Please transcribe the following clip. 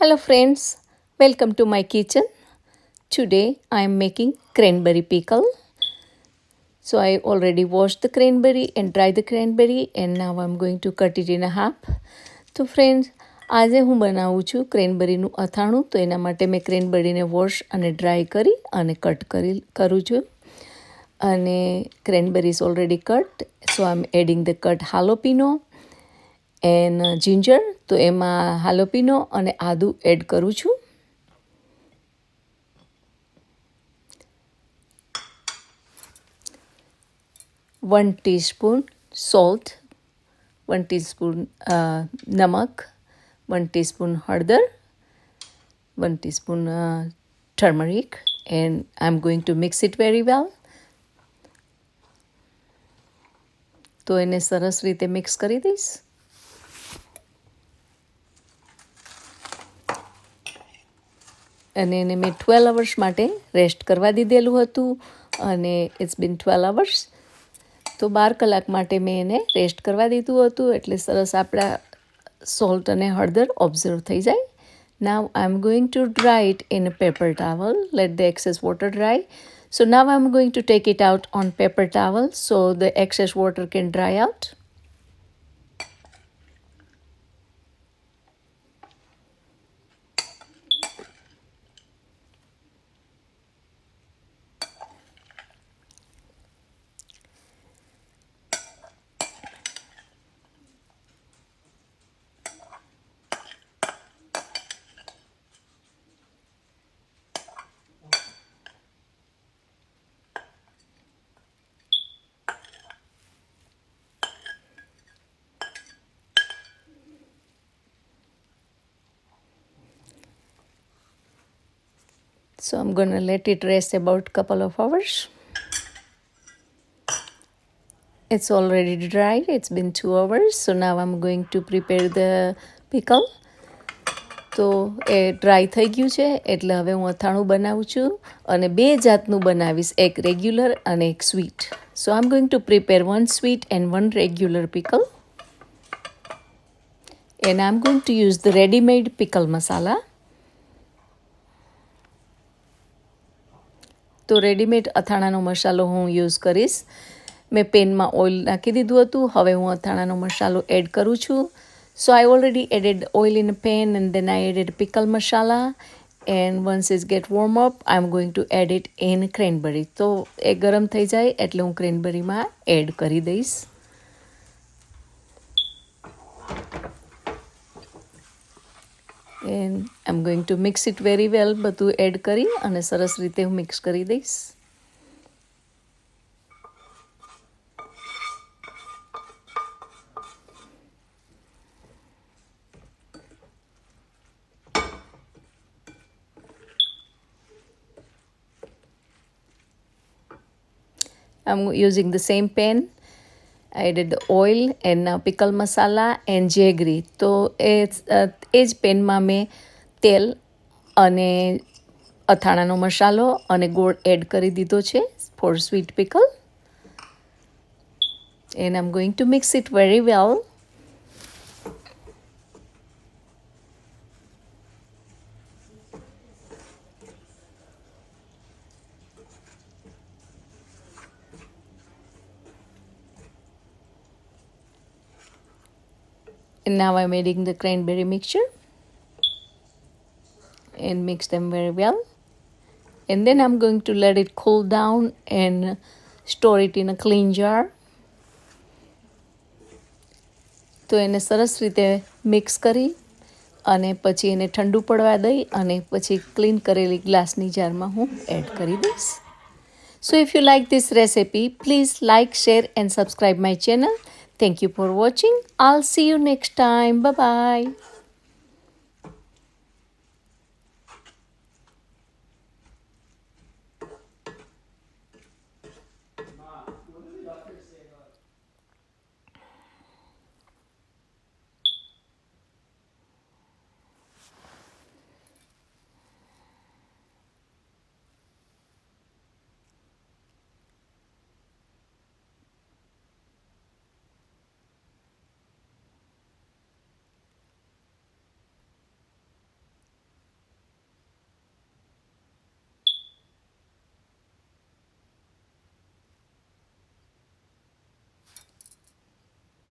Hello friends, welcome to my kitchen. Today I am making cranberry pickle. So I already washed the cranberry and dried the cranberry and now I'm going to cut it in half. તો friends આજે હું બનાવું છું ક્રેનબેરીનું અથાણું. તો એના માટે મેં ક્રેનબેરીને વોશ અને ડ્રાય કરી અને કરું છું. અને cranberry is already cut, so I'm adding the cut jalapeno and ginger. તો એમાં jalapeno અને આદુ એડ કરું છું. One teaspoon salt, 1 teaspoon namak, 1 teaspoon hardar, 1 teaspoon turmeric, and I'm going to mix it very well. તો એને સરસ રીતે મિક્સ કરી દઈશ. અને એને મેં 12 અવર્સ માટે રેસ્ટ કરવા દીધેલું હતું અને ઇટ્સ બીન 12 અવર્સ. તો 12 કલાક માટે મેં એને રેસ્ટ કરવા દીધું હતું એટલે સરસ આપણા સોલ્ટ અને હળદર ઓબ્ઝર્વ થઈ જાય. Now I'm going to dry it in a paper towel. Let the excess water dry. So now I'm going to take it out on paper towel so the excess water can dry out. So I'm going to let it rest about couple of hours. It's already dried. It's been 2 hours. So now I'm going to prepare the pickle. તો એ dry થઈ ગયું છે એટલે હવે હું અથાણું બનાવું છું અને બે જાતનું બનાવીશ, એક રેગ્યુલર અને એક sweet. So I am going to prepare 1 sweet and 1 regular pickle. And I'm going to use the ready-made pickle masala. તો રેડીમેડ અથાણાનો મસાલો હું યુઝ કરીશ. મેં પેનમાં ઓઇલ નાખી દીધું હતું. હવે હું અથાણાનો મસાલો એડ કરું છું. So I already added oil in a pan and then I added pickle masala, and once it get warm up I'm going to add it in cranberry. તો એ ગરમ થઈ જાય એટલે હું ક્રેનબેરીમાં એડ કરી દઈશ. And I'm going to mix it very well. બધું add કરી અને સરસ રીતે હું મિક્સ કરી દઈશ. I'm using the same pan. I added the oil and now pickle masala and jaggery. તો એ જ પેનમાં મેં તેલ અને અથાણાનો મસાલો અને ગોળ એડ કરી દીધો છે for sweet pickle. And I'm going to mix it very well. And now I'm adding the cranberry mixture and mix them very well. And then I'm going to let it cool down and store it in a clean jar. તો એને સરસ રીતે mix કરી અને પછી એને ઠંડુ પડવા દઈ અને પછી ક્લીન કરેલી ગ્લાસની જારમાં હું એડ કરી દઈશ. So if you like this recipe, please like, share and subscribe my channel. Thank you for watching. I'll see you next time. Bye-bye.